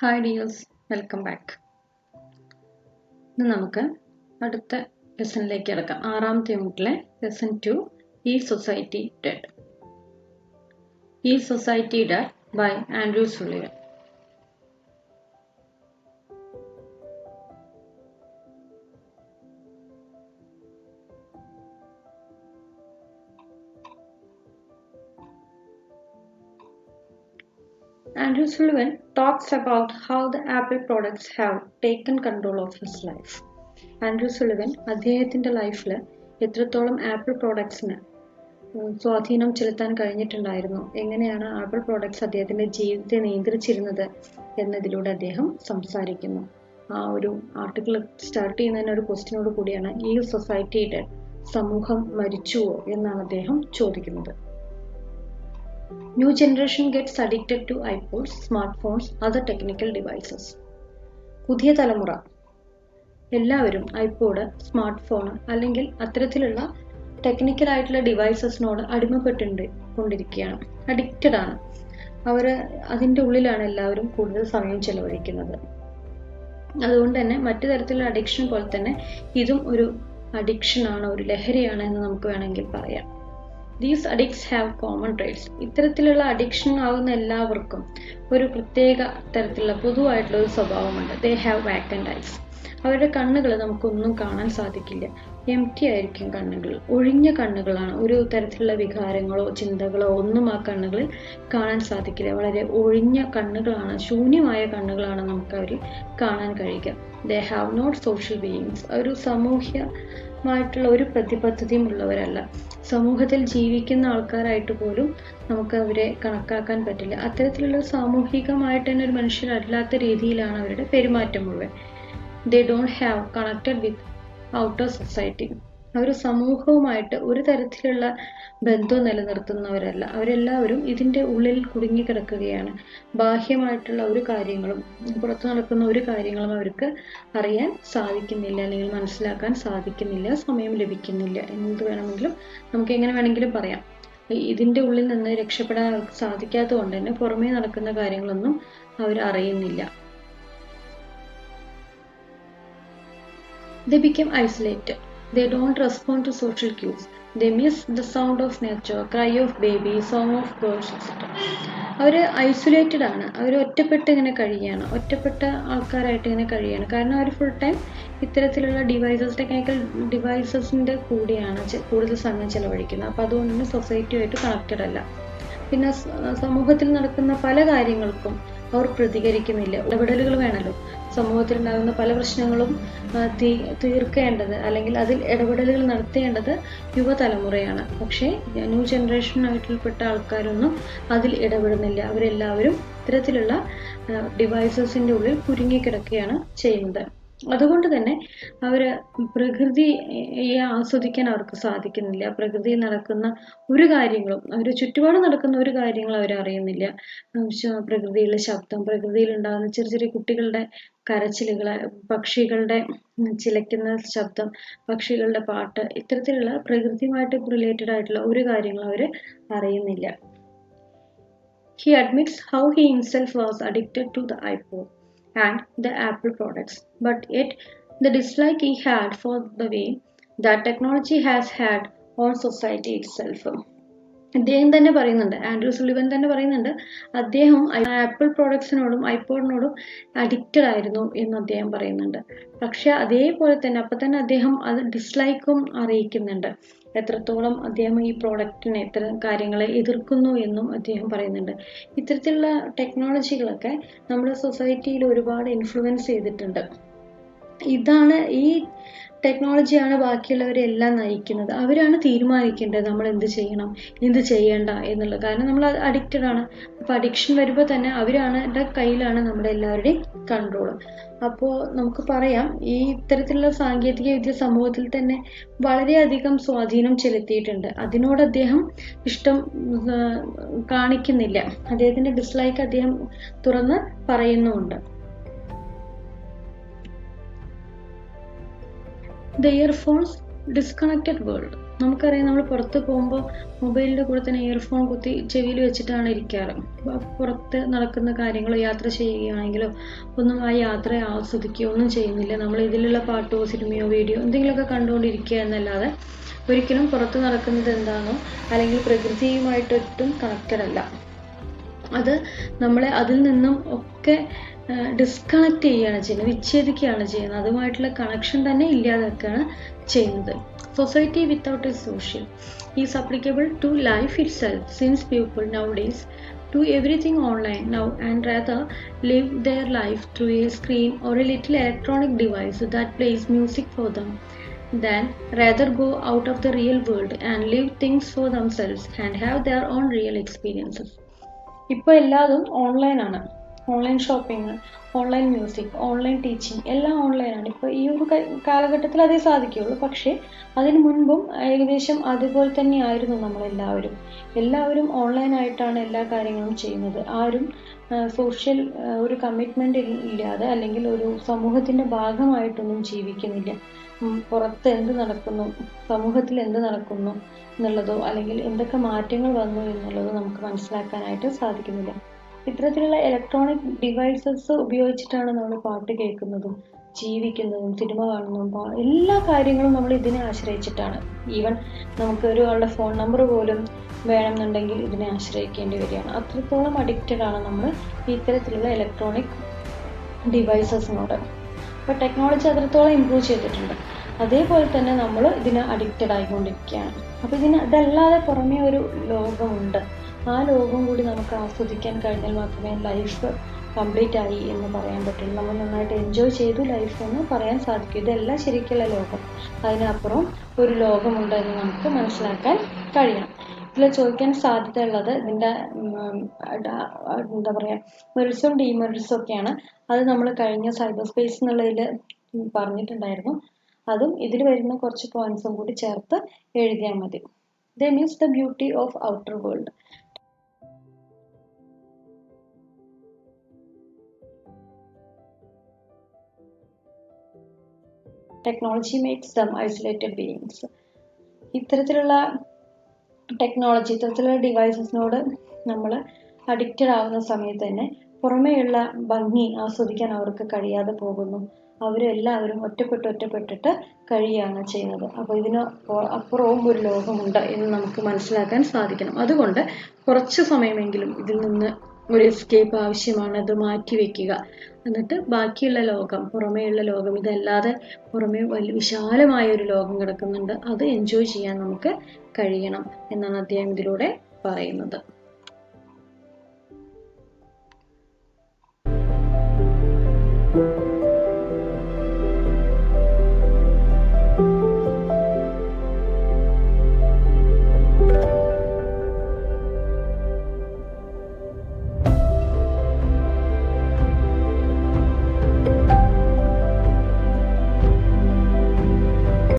Hi dears, welcome back. ഇന്ന് നമുക്ക് അടുത്ത ലെസണിലേക്ക് കിടക്കാം. 6ാമത്തെ യൂണിറ്റിലെ lesson 2 is society dead. Is society dead by Andrew Sullivan. Andrew Sullivan talks about how the Apple products have taken control of his life. Andrew Sullivan അദ്ദേഹത്തിൻ്റെ ലൈഫിൽ എത്രത്തോളം apple പ്രോഡക്ട്സിന് സ്വാധീനം ചെലുത്താൻ കഴിഞ്ഞിട്ടുണ്ടായിരുന്നു, എങ്ങനെയാണ് ആപ്പിൾ പ്രോഡക്ട്സ് അദ്ദേഹത്തിൻ്റെ ജീവിതത്തെ നിയന്ത്രിച്ചിരുന്നത് എന്നതിലൂടെ അദ്ദേഹം സംസാരിക്കുന്നു. ആ ഒരു ആർട്ടിക്കിൾ സ്റ്റാർട്ട് ചെയ്യുന്നതിന് ഒരു ക്വസ്റ്റ്യനോട് കൂടിയാണ് ഈ സൊസൈറ്റി ഡെഡ്, സമൂഹം മരിച്ചുവോ എന്നാണ് അദ്ദേഹം ചോദിക്കുന്നത്. New generation gets addicted to iPods, smartphones, other technical devices. പുതിയ തലമുറ എല്ലാവരും ഐപോഡ്, സ്മാർട്ട് ഫോൺ അല്ലെങ്കിൽ അത്തരത്തിലുള്ള ടെക്നിക്കൽ ആയിട്ടുള്ള ഡിവൈസസിനോട് കൊണ്ടിരിക്കുകയാണ്, അഡിക്റ്റഡ് ആണ്. അവർ അതിൻ്റെ ഉള്ളിലാണ് എല്ലാവരും കൂടുതൽ സമയം ചെലവഴിക്കുന്നത്. അതുകൊണ്ട് തന്നെ മറ്റു തരത്തിലുള്ള അഡിക്ഷൻ പോലെ തന്നെ ഇതും ഒരു അഡിക്ഷനാണ്, ഒരു ലഹരിയാണ് എന്ന് നമുക്ക് വേണമെങ്കിൽ പറയാം. These addicts have common traits. ഇത്തരത്തിലുള്ള അഡിക്ഷൻ ആകുന്ന എല്ലാവർക്കും ഒരു പ്രത്യേക തരത്തിലുള്ള പൊതുവായിട്ടുള്ള ഒരു സ്വഭാവമുണ്ട്. They have vacant eyes. അവരുടെ കണ്ണുകൾ നമുക്കൊന്നും കാണാൻ സാധിക്കില്ല. എംപ്റ്റി ആയിരിക്കും കണ്ണുകൾ, ഒഴിഞ്ഞ കണ്ണുകളാണ്. ഒരു തരത്തിലുള്ള വികാരങ്ങളോ ചിന്തകളോ ഒന്നും ആ കണ്ണുകളിൽ കാണാൻ സാധിക്കില്ല. വളരെ ഒഴിഞ്ഞ കണ്ണുകളാണ്, ശൂന്യമായ കണ്ണുകളാണ് നമുക്ക് അവരിൽ കാണാൻ കഴിയുക. They have not social beings. ഒരു സാമൂഹ്യമായിട്ടുള്ള ഒരു പ്രതിബദ്ധതയും ഉള്ളവരല്ല. സമൂഹത്തിൽ ജീവിക്കുന്ന ആൾക്കാരായിട്ട് പോലും നമുക്ക് അവരെ കണക്കാക്കാൻ പറ്റില്ല. അത്തരത്തിലുള്ള സാമൂഹികമായിട്ട് തന്നെ ഒരു മനുഷ്യരല്ലാത്ത രീതിയിലാണ് അവരുടെ പെരുമാറ്റം മുഴുവൻ. They don't have connected with outer society. അവർ സമൂഹവുമായിട്ട് ഒരു തരത്തിലുള്ള ബന്ധവും നിലനിർത്തുന്നവരല്ല. അവരെല്ലാവരും ഇതിൻ്റെ ഉള്ളിൽ കുടുങ്ങിക്കിടക്കുകയാണ്. ബാഹ്യമായിട്ടുള്ള ഒരു കാര്യങ്ങളും പുറത്തു നടക്കുന്ന ഒരു കാര്യങ്ങളും അവർക്ക് അറിയാൻ സാധിക്കുന്നില്ല, അല്ലെങ്കിൽ മനസ്സിലാക്കാൻ സാധിക്കുന്നില്ല, സമയം ലഭിക്കുന്നില്ല. എന്ത് വേണമെങ്കിലും നമുക്ക് എങ്ങനെ വേണമെങ്കിലും പറയാം. ഇതിൻ്റെ ഉള്ളിൽ നിന്ന് രക്ഷപ്പെടാൻ അവർക്ക് സാധിക്കാത്തത് കൊണ്ട് തന്നെ പുറമേ നടക്കുന്ന കാര്യങ്ങളൊന്നും അവർ അറിയുന്നില്ല. They become isolated. They don't respond to social cues. They miss the sound of nature, cry of baby, song of birds, etc. അവർ ഐസൊലേറ്റഡ് ആണ്. അവർ ഒറ്റപ്പെട്ട് ഇങ്ങനെ കഴിയുകയാണ്, ഒറ്റപ്പെട്ട ആൾക്കാരായിട്ട് ഇങ്ങനെ കഴിയുകയാണ്. കാരണം അവർ ഫുൾ ടൈം ഇത്തരത്തിലുള്ള ടെക്നിക്കൽ ഡിവൈസസിൻ്റെ കൂടെയാണ് കൂടുതൽ സമയം ചെലവഴിക്കുന്നത്. അപ്പോൾ അതുകൊണ്ട് തന്നെ സൊസൈറ്റിയുമായിട്ട് കണക്റ്റഡ് അല്ല. പിന്നെ സമൂഹത്തിൽ നടക്കുന്ന പല കാര്യങ്ങൾക്കും അവർ പ്രതികരിക്കുന്നില്ല. ഇടപെടലുകൾ വേണമല്ലോ. സമൂഹത്തിലുണ്ടാകുന്ന പല പ്രശ്നങ്ങളും തീർക്കേണ്ടത് അല്ലെങ്കിൽ അതിൽ ഇടപെടലുകൾ നടത്തേണ്ടത് യുവതലമുറയാണ്. പക്ഷേ ന്യൂ ജനറേഷനായിട്ടുൾപ്പെട്ട ആൾക്കാരൊന്നും അതിൽ ഇടപെടുന്നില്ല. അവരെല്ലാവരും ഇത്തരത്തിലുള്ള ഡിവൈസസിൻ്റെ ഉള്ളിൽ കുരുങ്ങിക്കിടക്കുകയാണ് ചെയ്യുന്നത്. അതുകൊണ്ട് തന്നെ അവർ പ്രകൃതിയെ ആസ്വദിക്കാൻ അവർക്ക് സാധിക്കുന്നില്ല. പ്രകൃതിയിൽ നടക്കുന്ന ഒരു കാര്യങ്ങളും, അവർ ചുറ്റുപാട് നടക്കുന്ന ഒരു കാര്യങ്ങളും അവരറിയുന്നില്ല. പ്രകൃതിയിലെ ശബ്ദം, പ്രകൃതിയിലുണ്ടാകുന്ന ചെറിയ ചെറിയ കുട്ടികളുടെ കരച്ചിലുകൾ, പക്ഷികളുടെ ചിലയ്ക്കുന്ന ശബ്ദം, പക്ഷികളുടെ പാട്ട്, ഇത്തരത്തിലുള്ള പ്രകൃതിയുമായിട്ട് റിലേറ്റഡ് ആയിട്ടുള്ള ഒരു കാര്യങ്ങളും അവർ അറിയുന്നില്ല. He admits how he himself was addicted to the iPod and the Apple products, but yet the dislike he had for the way that technology has had on society itself. അദ്ദേഹം തന്നെ പറയുന്നുണ്ട്, Andrew സുള്ളിവൻ തന്നെ പറയുന്നുണ്ട്, അദ്ദേഹം apple പ്രോഡക്ട്സിനോടും ഐപോഡിനോടും addicted ആയിരുന്നു എന്ന് അദ്ദേഹം പറയുന്നുണ്ട്. പക്ഷെ അതേപോലെ തന്നെ അപ്പം തന്നെ അദ്ദേഹം അത് ഡിസ്ലൈക്കും അറിയിക്കുന്നുണ്ട്. എത്രത്തോളം അദ്ദേഹം ഈ പ്രോഡക്റ്റിനെ, ഇത്തരം കാര്യങ്ങളെ എതിർക്കുന്നു എന്നും അദ്ദേഹം പറയുന്നുണ്ട്. ഇത്തരത്തിലുള്ള ടെക്നോളജികളൊക്കെ നമ്മുടെ സൊസൈറ്റിയിൽ ഒരുപാട് ഇൻഫ്ലുവൻസ് ചെയ്തിട്ടുണ്ട്. ഈ ടെക്നോളജിയാണ് ബാക്കിയുള്ളവരെല്ലാം നയിക്കുന്നത്. അവരാണ് തീരുമാനിക്കേണ്ടത് നമ്മൾ എന്ത് ചെയ്യണം, എന്ത് ചെയ്യേണ്ട എന്നുള്ളത്. കാരണം നമ്മൾ അഡിക്റ്റഡ് ആണ്. അപ്പോൾ അഡിക്ഷൻ വരുമ്പോൾ തന്നെ അവരുടെ കയ്യിലാണ് നമ്മുടെ എല്ലാവരുടെയും കൺട്രോൾ. അപ്പോൾ നമുക്ക് പറയാം, ഈ ഇത്തരത്തിലുള്ള സാങ്കേതിക വിദ്യ സമൂഹത്തിൽ തന്നെ വളരെയധികം സ്വാധീനം ചെലുത്തിയിട്ടുണ്ട്. അതിനോട് അദ്ദേഹം ഇഷ്ടം കാണിക്കുന്നില്ല. അദ്ദേഹത്തിൻ്റെ ഡിസ്ലൈക്ക് അദ്ദേഹം തുറന്ന് പറയുന്നുമുണ്ട്. The earphones disconnected world. നമുക്കറിയാം, നമ്മൾ പുറത്ത് പോകുമ്പോൾ മൊബൈലിൻ്റെ കൂടെ തന്നെ ഇയർഫോൺ കുത്തി ചെവിയിൽ വെച്ചിട്ടാണ് ഇരിക്കാറ്. പുറത്ത് നടക്കുന്ന കാര്യങ്ങളോ യാത്ര ചെയ്യുകയാണെങ്കിലോ ഒന്നും ആ യാത്രയെ ആസ്വദിക്കുകയോ ഒന്നും ചെയ്യുന്നില്ല. നമ്മൾ ഇതിലുള്ള പാട്ടോ സിനിമയോ വീഡിയോ എന്തെങ്കിലുമൊക്കെ കണ്ടുകൊണ്ടിരിക്കുക എന്നല്ലാതെ ഒരിക്കലും പുറത്ത് നടക്കുന്നത് എന്താണോ അല്ലെങ്കിൽ പ്രകൃതിയുമായിട്ടൊട്ടും കണക്റ്റഡ് അല്ല. അത് നമ്മളെ അതിൽ നിന്നും ഒക്കെ ഡിസ്കണക്ട് ചെയ്യുകയാണ് ചെയ്യുന്നത്, വിച്ഛേദിക്കുകയാണ് ചെയ്യുന്നത്. അതുമായിട്ടുള്ള കണക്ഷൻ തന്നെ ഇല്ലാതാക്കുകയാണ് ചെയ്യുന്നത്. Society without a social is applicable to life itself, since people nowadays do everything online now and rather live their life through a screen or a little electronic device that plays music for them, than rather go out of the real world and live things for themselves and have their own real experiences. ഇപ്പോൾ എല്ലാതും ഓൺലൈനാണ്. Online shopping, online music, online teaching എല്ലാം ഓൺലൈനാണ്. ഇപ്പോൾ ഈ ഒരു കാലഘട്ടത്തിൽ അതേ സാധിക്കുകയുള്ളൂ. പക്ഷേ അതിന് മുൻപും ഏകദേശം അതുപോലെ തന്നെയായിരുന്നു എല്ലാവരും ഓൺലൈനായിട്ടാണ് എല്ലാ കാര്യങ്ങളും ചെയ്യുന്നത്. ആരും സോഷ്യൽ ഒരു കമ്മിറ്റ്മെൻ്റ് ഇല്ലാതെ അല്ലെങ്കിൽ ഒരു സമൂഹത്തിൻ്റെ ഭാഗമായിട്ടൊന്നും ജീവിക്കുന്നില്ല. പുറത്ത് എന്ത് നടക്കുന്നു, സമൂഹത്തിൽ എന്ത് നടക്കുന്നു എന്നുള്ളതോ അല്ലെങ്കിൽ എന്തൊക്കെ മാറ്റങ്ങൾ വന്നു എന്നുള്ളതോ നമുക്ക് മനസ്സിലാക്കാനായിട്ട് സാധിക്കുന്നില്ല. ഇത്തരത്തിലുള്ള ഇലക്ട്രോണിക് ഡിവൈസസ് ഉപയോഗിച്ചിട്ടാണ് നമ്മൾ പാട്ട് കേൾക്കുന്നതും ജീവിക്കുന്നതും സിനിമ കാണുന്നതും എല്ലാ കാര്യങ്ങളും നമ്മൾ ഇതിനെ ആശ്രയിച്ചിട്ടാണ്. ഈവൻ നമുക്ക് ഒരാളുടെ ഫോൺ നമ്പർ പോലും വേണമെന്നുണ്ടെങ്കിൽ ഇതിനെ ആശ്രയിക്കേണ്ടി വരികയാണ്. അത്രത്തോളം അഡിക്റ്റഡ് ആണ് നമ്മൾ ഇത്തരത്തിലുള്ള ഇലക്ട്രോണിക് ഡിവൈസസിനോട്. അപ്പോൾ ടെക്നോളജി അത്രത്തോളം ഇമ്പ്രൂവ് ചെയ്തിട്ടുണ്ട്. അതേപോലെ തന്നെ നമ്മൾ ഇതിന് അഡിക്റ്റഡ് ആയിക്കൊണ്ടിരിക്കുകയാണ്. അപ്പോൾ ഇതല്ലാതെ പുറമേ ഒരു ലോകമുണ്ട്. ആ ലോകം കൂടി നമുക്ക് ആസ്വദിക്കാൻ കഴിഞ്ഞാൽ മാത്രമേ ലൈഫ് കംപ്ലീറ്റ് ആയി എന്ന് പറയാൻ പറ്റുള്ളൂ. നമ്മൾ നന്നായിട്ട് എൻജോയ് ചെയ്തു ലൈഫ് എന്ന് പറയാൻ സാധിക്കും. ഇതല്ല ശരിക്കുള്ള ലോകം. അതിനപ്പുറം ഒരു ലോകമുണ്ട് എന്ന് നമുക്ക് മനസ്സിലാക്കാൻ കഴിയണം. ഇതിൽ ചോദിക്കാൻ സാധ്യതയുള്ളത് ഇതിൻ്റെ എന്താ പറയുക, മെറിറ്റ്സും ഡീമെറിറ്റ്സും ഒക്കെയാണ്. അത് നമ്മൾ കഴിഞ്ഞ സൈബർ സ്പേസ് എന്നുള്ളതിൽ പറഞ്ഞിട്ടുണ്ടായിരുന്നു. അതും ഇതിൽ വരുന്ന കുറച്ച് പോയിന്റ്സും കൂടി ചേർത്ത് എഴുതിയാൽ മതി. They miss the beauty of outer world. Technology makes them isolated beings. ഇത്തരത്തിലുള്ള ഡിവൈസസിനോട് നമ്മൾ അഡിക്റ്റഡ് ആവുന്ന സമയത്ത് തന്നെ പുറമേയുള്ള ഭംഗി ആസ്വദിക്കാൻ അവർക്ക് കഴിയാതെ പോകുന്നു. അവരെല്ലാവരും ഒറ്റപ്പെട്ടിട്ട് കഴിയുകയാണ് ചെയ്യുന്നത്. അപ്പോൾ ഇതിന് അപ്പുറവും ഒരു ലോകമുണ്ട് എന്ന് നമുക്ക് മനസ്സിലാക്കാൻ സാധിക്കണം. അതുകൊണ്ട് കുറച്ച് സമയമെങ്കിലും ഇതിൽ നിന്ന് ഒരു എസ്കേപ്പ് ആവശ്യമാണ്. അത് മാറ്റിവെക്കുക. എന്നിട്ട് ബാക്കിയുള്ള ലോകം, പുറമേയുള്ള ലോകം, ഇതല്ലാതെ പുറമേ വിശാലമായ ഒരു ലോകം കിടക്കുന്നുണ്ട്. അത് എൻജോയ് ചെയ്യാൻ നമുക്ക് കഴിയണം എന്നാണ് അദ്ദേഹം ഇതിലൂടെ പറയുന്നത്.